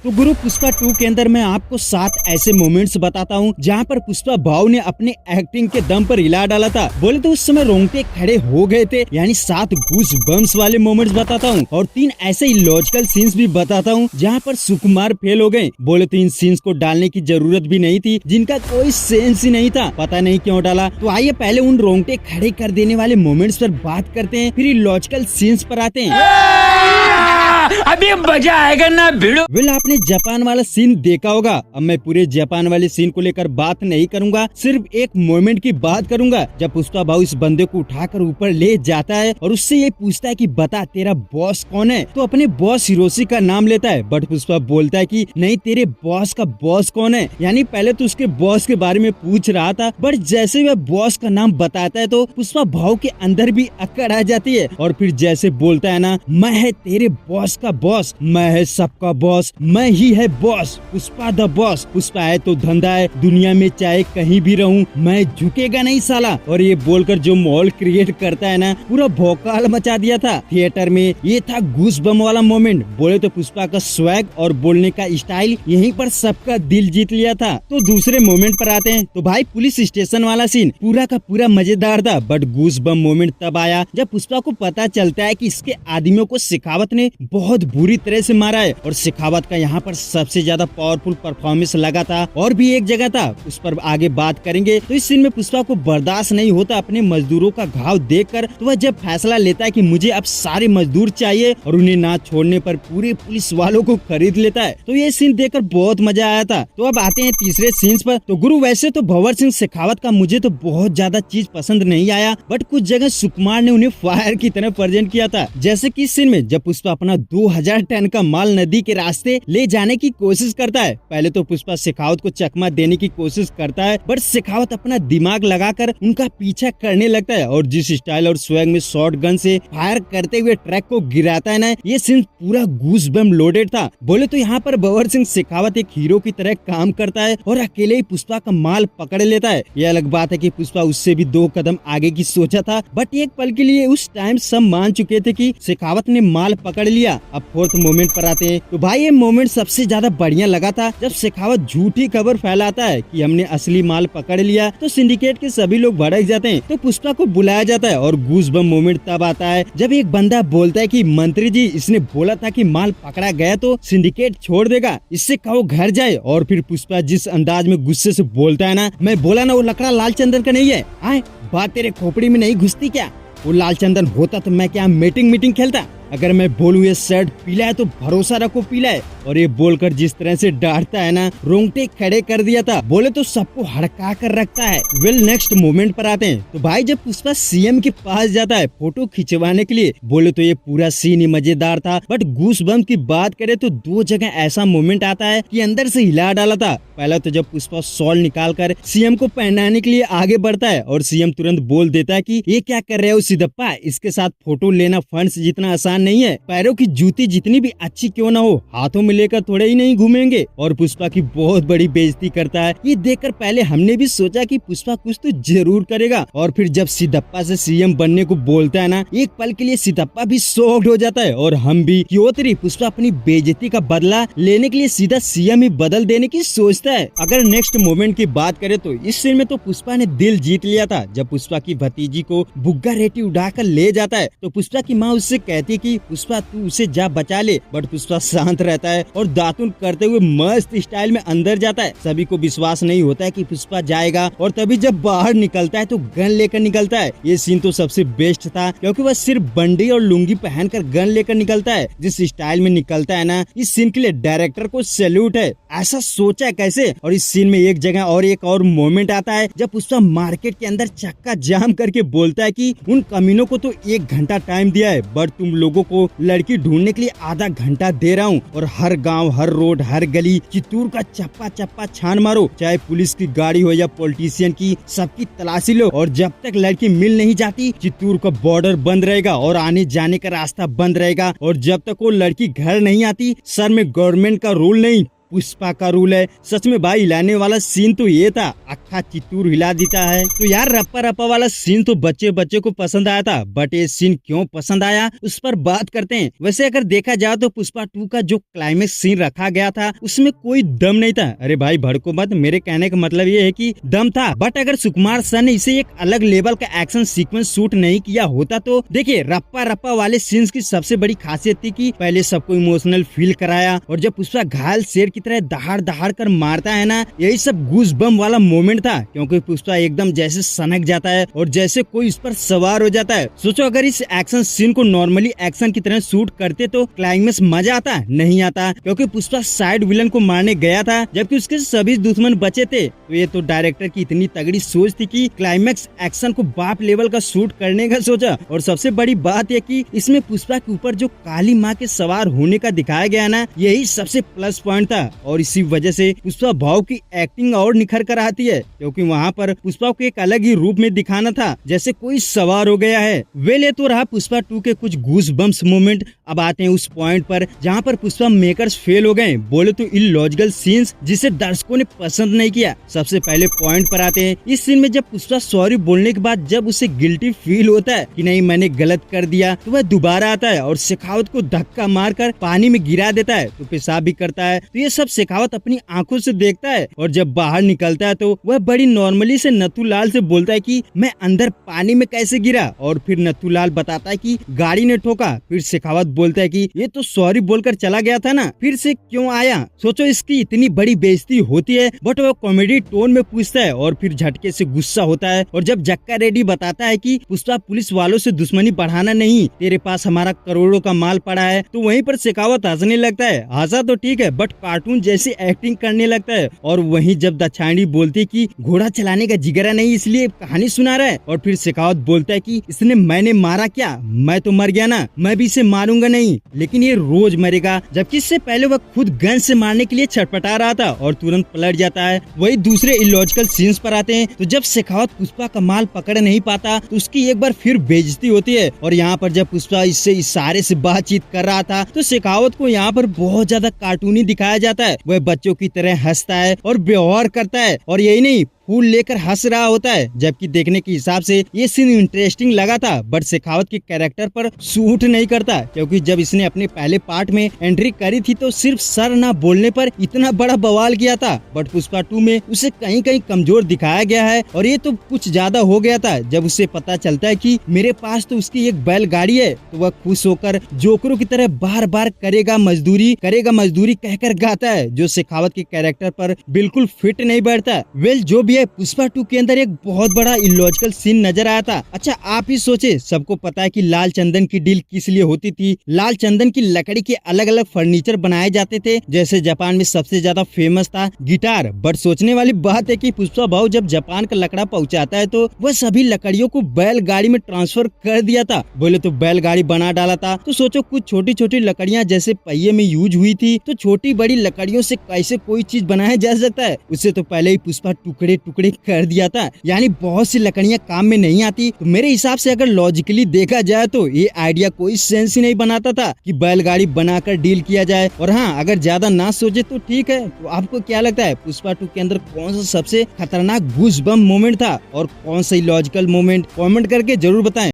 तो गुरु पुष्पा 2 के अंदर मैं आपको 7 ऐसे मोमेंट्स बताता हूँ जहाँ पर पुष्पा भाव ने अपने एक्टिंग के दम पर हिला डाला था। बोले तो उस समय रोंगटे खड़े हो गए थे। यानी 7 गूस बम्स वाले मोमेंट्स बताता हूँ और 3 ऐसे इलॉजिकल सीन्स भी बताता हूँ जहाँ पर सुकुमार फेल हो गए। बोले तो इन सीन्स को डालने की जरूरत भी नहीं थी, जिनका कोई सेंस ही नहीं था, पता नहीं क्यों डाला। तो आइए पहले उन रोंगटे खड़े कर देने वाले मोमेंट्स पर बात करते हैं, फिर इलॉजिकल सीन्स पर आते हैं। अभी मजा आएगा ना भिड़ो। वेल आपने जापान वाला सीन देखा होगा। अब मैं पूरे जापान वाले सीन को लेकर बात नहीं करूंगा, सिर्फ एक मोमेंट की बात करूंगा जब पुष्पा भाऊ इस बंदे को उठाकर ऊपर ले जाता है और उससे ये पूछता है कि बता तेरा बॉस कौन है। तो अपने बॉस हिरोशी का नाम लेता है, बट पुष्पा बोलता है कि नहीं तेरे बॉस का बॉस कौन है। यानी पहले तो उसके बॉस के बारे में पूछ रहा था, बट जैसे वह बॉस का नाम बताता है तो पुष्पा भाऊ के अंदर भी अकड़ आ जाती है और फिर जैसे बोलता है ना, मैं है तेरे बॉस का बॉस, मैं है सबका बॉस, मैं ही है boss, Pushpa the boss. Pushpa है तो धंधा है, दुनिया में चाहे कहीं भी रहूं मैं झुकेगा नहीं साला। और ये बोलकर जो माहौल क्रिएट करता है ना, पूरा भौकाल मचा दिया था थिएटर में। ये था गूस बम वाला मोमेंट। बोले तो पुष्पा का स्वैग और बोलने का स्टाइल यहीं पर सबका दिल जीत लिया था। तो दूसरे मोमेंट पर आते हैं। तो भाई पुलिस स्टेशन वाला सीन पूरा का पूरा मजेदार था, बट गूस बम मोमेंट तब आया जब पुष्पा को पता चलता है कि इसके आदमियों को शेखावत ने बहुत बुरी तरह से मारा है और शेखावत का यहाँ पर सबसे ज्यादा पावरफुल परफॉर्मेंस लगा था। और भी एक जगह था, उस पर आगे बात करेंगे। तो इस सीन में पुष्पा को बर्दाश्त नहीं होता अपने मजदूरों का घाव देखकर, तो वह जब फैसला लेता है कि मुझे अब सारे मजदूर चाहिए और उन्हें ना छोड़ने पर पूरे पुलिस वालों को खरीद लेता है। तो ये सीन देखकर बहुत मजा आया था। तो अब आते हैं तीसरे सीन्स पर। तो गुरु वैसे तो भंवर सिंह शेखावत का मुझे तो बहुत ज्यादा चीज पसंद नहीं आया, बट कुछ जगह सुकुमार ने उन्हें फायर की तरह प्रेजेंट किया था। जैसे कि इस सीन में जब पुष्पा अपना 2000 टन का माल नदी के रास्ते ले जाने की कोशिश करता है। पहले तो पुष्पा शेखावत को चकमा देने की कोशिश करता है, बट शेखावत अपना दिमाग लगाकर उनका पीछा करने लगता है और जिस स्टाइल और स्वैग में शॉर्ट गन से फायर करते हुए ट्रक को गिराता है ना, ये सीन पूरा गूस बम लोडेड था। बोले तो यहाँ पर भंवर सिंह शेखावत एक हीरो की तरह काम करता है और अकेले ही पुष्पा का माल पकड़ लेता है। ये अलग बात है कि पुष्पा उससे भी 2 कदम आगे की सोचा था, बट एक पल के लिए उस टाइम सब मान चुके थे कि शेखावत ने माल पकड़ लिया। अब फोर्थ मोमेंट पर आते हैं। तो भाई ये मोमेंट सबसे ज्यादा बढ़िया लगा था जब शेखावत झूठी खबर फैलाता है कि हमने असली माल पकड़ लिया, तो सिंडिकेट के सभी लोग भड़क जाते हैं। तो पुष्पा को बुलाया जाता है और गूस बम मोमेंट तब आता है जब एक बंदा बोलता है कि मंत्री जी इसने बोला था कि माल पकड़ा गया तो सिंडिकेट छोड़ देगा, इससे कहो घर जाए। और फिर पुष्पा जिस अंदाज में गुस्से से बोलता है ना, मैं बोला ना वो लकड़ा लाल चंदन का नहीं है, आए बात तेरे खोपड़ी में नहीं घुसती क्या? वो लाल चंदन होता तो मैं क्या मीटिंग खेलता? अगर मैं बोलूँ ये शर्ट पीला है तो भरोसा रखो पीला है। और ये बोलकर जिस तरह से डांटता है ना, रोंगटे खड़े कर दिया था। बोले तो सबको हड़का कर रखता है। वेल नेक्स्ट मोमेंट पर आते हैं। तो भाई जब पुष्पा सीएम के पास जाता है फोटो खिंचवाने के लिए, बोले तो ये पूरा सीन ही मजेदार था, बट गूस बम की बात करें तो 2 जगह ऐसा मोमेंट आता है कि अंदर से हिला डाला था। पहला तो जब पुष्पा शॉल निकाल कर सीएम को पहनाने के लिए आगे बढ़ता है और सीएम तुरंत बोल देता है कि ये क्या कर रहे हो सिद्धप्पा, इसके साथ फोटो लेना फंड्स जितना आसान नहीं है, पैरों की जूती जितनी भी अच्छी क्यों ना हो हाथों में लेकर थोड़े ही नहीं घूमेंगे। और पुष्पा की बहुत बड़ी बेइज्जती करता है। ये देखकर पहले हमने भी सोचा कि पुष्पा कुछ तो जरूर करेगा, और फिर जब सिद्धप्पा से सीएम बनने को बोलता है ना, एक पल के लिए सिद्धप्पा भी शॉक्ड हो जाता है और हम भी। क्यों तेरी पुष्पा अपनी बेइज्जती का बदला लेने के लिए सीधा सीएम ही बदल देने की सोचता है। अगर नेक्स्ट मोमेंट की बात करें तो इस सीन में तो पुष्पा ने दिल जीत लिया था जब पुष्पा की भतीजी को बुग्गा रेटी उड़ाकर ले जाता है। तो पुष्पा की माँ उससे कहती है कि पुष्पा तू उसे जा बचा ले, बट पुष्पा शांत रहता है और दातुन करते हुए मस्त स्टाइल में अंदर जाता है। सभी को विश्वास नहीं होता है कि पुष्पा जाएगा, और तभी जब बाहर निकलता है तो गन लेकर निकलता है। ये सीन तो सबसे बेस्ट था क्योंकि वह सिर्फ बंडी और लुंगी पहनकर गन लेकर निकलता है। जिस स्टाइल में निकलता है ना, इस सीन के लिए डायरेक्टर को सैल्यूट है। ऐसा सोचा है कैसे? और इस सीन में एक जगह और एक और मोमेंट आता है जब पुष्पा मार्केट के अंदर चक्का जाम करके बोलता है कि उन कमीनों को तो 1 घंटा टाइम दिया है, बट तुम लोगों को लड़की ढूंढने के लिए आधा घंटा दे रहा हूँ, और हर गांव, हर रोड, हर गली चित्तूर का चप्पा चप्पा छान मारो, चाहे पुलिस की गाड़ी हो या पॉलिटिशियन की, सबकी तलाशी लो। और जब तक लड़की मिल नहीं जाती चित्तूर का बॉर्डर बंद रहेगा और आने जाने का रास्ता बंद रहेगा, और जब तक वो लड़की घर नहीं आती सर में गवर्नमेंट का रूल नहीं पुष्पा का रूल है। सच में भाई हिलाने वाला सीन तो ये था, अक्खा चित्तूर हिला देता है। तो यार रप्पा रप्पा वाला सीन तो बच्चे को पसंद आया था, बट ये सीन क्यों पसंद आया उस पर बात करते हैं। वैसे अगर देखा जाए तो पुष्पा 2 का जो क्लाइमेक्स सीन रखा गया था उसमें कोई दम नहीं था। अरे भाई भड़को मत, मेरे कहने का मतलब ये है कि दम था, बट अगर सुकुमार सर ने इसे एक अलग लेवल का एक्शन सीक्वेंस शूट नहीं किया होता तो देखिए रप्पा रप्पा वाले सीन्स की सबसे बड़ी खासियत थी कि पहले सबको इमोशनल फील कराया, और जब पुष्पा घायल शेर की तरह दहाड़ दहाड़ कर मारता है ना, यही सब गूज बम वाला मोमेंट था। क्योंकि पुष्पा एकदम जैसे सनक जाता है और जैसे कोई इस पर सवार हो जाता है। सोचो अगर इस एक्शन सीन को नॉर्मली एक्शन की तरह शूट करते तो क्लाइमेक्स मजा आता, नहीं आता, क्योंकि पुष्पा साइड विलन को मारने गया था जबकि उसके सभी दुश्मन बचे थे। तो ये तो डायरेक्टर की इतनी तगड़ी सोच थी कि क्लाइमेक्स एक्शन को बाप लेवल का शूट करने का सोचा। और सबसे बड़ी बात यह कि इसमें पुष्पा के ऊपर जो काली माँ के सवार होने का दिखाया गया ना, यही सबसे प्लस पॉइंट था। और इसी वजह से पुष्पा भाव की एक्टिंग और निखर कर आती है, क्योंकि वहाँ पर पुष्पा को एक अलग ही रूप में दिखाना था, जैसे कोई सवार हो गया है। वेल ये तो रहा पुष्पा 2 के कुछ गूज बम्स मोमेंट। अब आते हैं उस पॉइंट पर जहाँ पर पुष्पा मेकर्स फेल हो गए, बोले तो इलॉजिकल सीन्स जिसे दर्शकों ने पसंद नहीं किया। सबसे पहले पॉइंट पर आते हैं। इस सीन में जब पुष्पा सॉरी बोलने के बाद जब उसे गिल्टी फील होता है कि नहीं मैंने गलत कर दिया, तो वह दोबारा आता है और शेखावत को धक्का मारकर पानी में गिरा देता है, तो पेशाब भी करता है। तो ये सब शेखावत अपनी आंखों से देखता है, और जब बाहर निकलता है तो वह बड़ी नॉर्मली से नथुलाल से बोलता है कि मैं अंदर पानी में कैसे गिरा, और फिर नथुलाल बताता है कि गाड़ी ने ठोका। फिर शेखावत बोलता है कि ये तो सॉरी बोलकर चला गया था ना, फिर से क्यों आया। सोचो इसकी इतनी बड़ी बेइज्जती होती है, बट वह कॉमेडी टोन में पूछता है और फिर झटके से गुस्सा होता है। और जब जक्का रेड्डी बताता है कि पुष्पा पुलिस वालों से दुश्मनी बढ़ाना नहीं, तेरे पास हमारा करोड़ों का माल पड़ा है, तो वहीं पर शेखावत हंसने लगता है। हंसा तो ठीक है, बट कार्टून जैसी एक्टिंग करने लगता है। और वहीं जब दाक्षायणी बोलती कि घोड़ा चलाने का जिगरा नहीं इसलिए कहानी सुना रहा है, और फिर शेखावत बोलता है कि इसने मैंने मारा क्या, मैं तो मर गया ना, मैं भी इसे मारूंगा नहीं, लेकिन ये रोज मरेगा। जबकि इससे पहले वह खुद गन से मारने के लिए छटपटा रहा था और तुरंत पलट जाता है। वही दूसरे इलॉजिकल सीन्स पर आते हैं। तो जब शेखावत पुष्पा का माल पकड़ नहीं पाता तो उसकी एक बार फिर बेइज्जती होती है, और यहाँ पर जब पुष्पा इससे इशारे से बातचीत कर रहा था तो शेखावत को यहाँ पर बहुत ज्यादा कार्टूनी दिखाया जाता है। वह बच्चों की तरह हंसता है और व्यवहार करता है, और यही नहीं फूल लेकर हंस रहा होता है। जबकि देखने के हिसाब से ये सीन इंटरेस्टिंग लगा था, बट शेखावत के कैरेक्टर पर सूट नहीं करता, क्योंकि जब इसने अपने पहले पार्ट में एंट्री करी थी तो सिर्फ सर ना बोलने पर इतना बड़ा बवाल किया था, बट पुष्पा 2 में उसे कहीं कहीं कमजोर दिखाया गया है। और ये तो कुछ ज्यादा हो गया था जब उसे पता चलता है कि मेरे पास तो उसकी एक बैलगाड़ी है, तो वह खुश होकर जोकरों की तरह बार बार करेगा मजदूरी कहकर गाता है, जो शेखावत के कैरेक्टर पर बिल्कुल फिट नहीं बैठता। वेल जो भी है, पुष्पा 2 के अंदर एक बहुत बड़ा इलॉजिकल सीन नजर आया था। अच्छा आप ही सोचे, सबको पता है कि लाल चंदन की डील किस लिए होती थी। लाल चंदन की लकड़ी के अलग अलग फर्नीचर बनाए जाते थे, जैसे जापान में सबसे ज्यादा फेमस था गिटार। बट सोचने वाली बात है कि पुष्पा भाऊ जब जापान का लकड़ा पहुंचाता है तो वह सभी लकड़ियों को बैलगाड़ी में ट्रांसफर कर दिया था। बोले तो बैलगाड़ी बना डाला था। तो सोचो कुछ छोटी छोटी लकड़ियां जैसे पहिए में यूज हुई थी, तो छोटी बड़ी लकड़ियों से कैसे कोई चीज बनाया जा सकता है। उससे तो पहले ही पुष्पा टुकड़े टुकड़े कर दिया था, यानी बहुत सी लकड़ियां काम में नहीं आती। तो मेरे हिसाब से अगर लॉजिकली देखा जाए तो ये आइडिया कोई सेंस ही नहीं बनाता था कि बैलगाड़ी बनाकर डील किया जाए। और हाँ, अगर ज्यादा ना सोचे तो ठीक है। तो आपको क्या लगता है पुष्पा 2 के अंदर कौन सा सबसे खतरनाक गूज़बम्प मोमेंट था और कौन सा इलॉजिकल मोमेंट, कमेंट करके जरूर बताएं।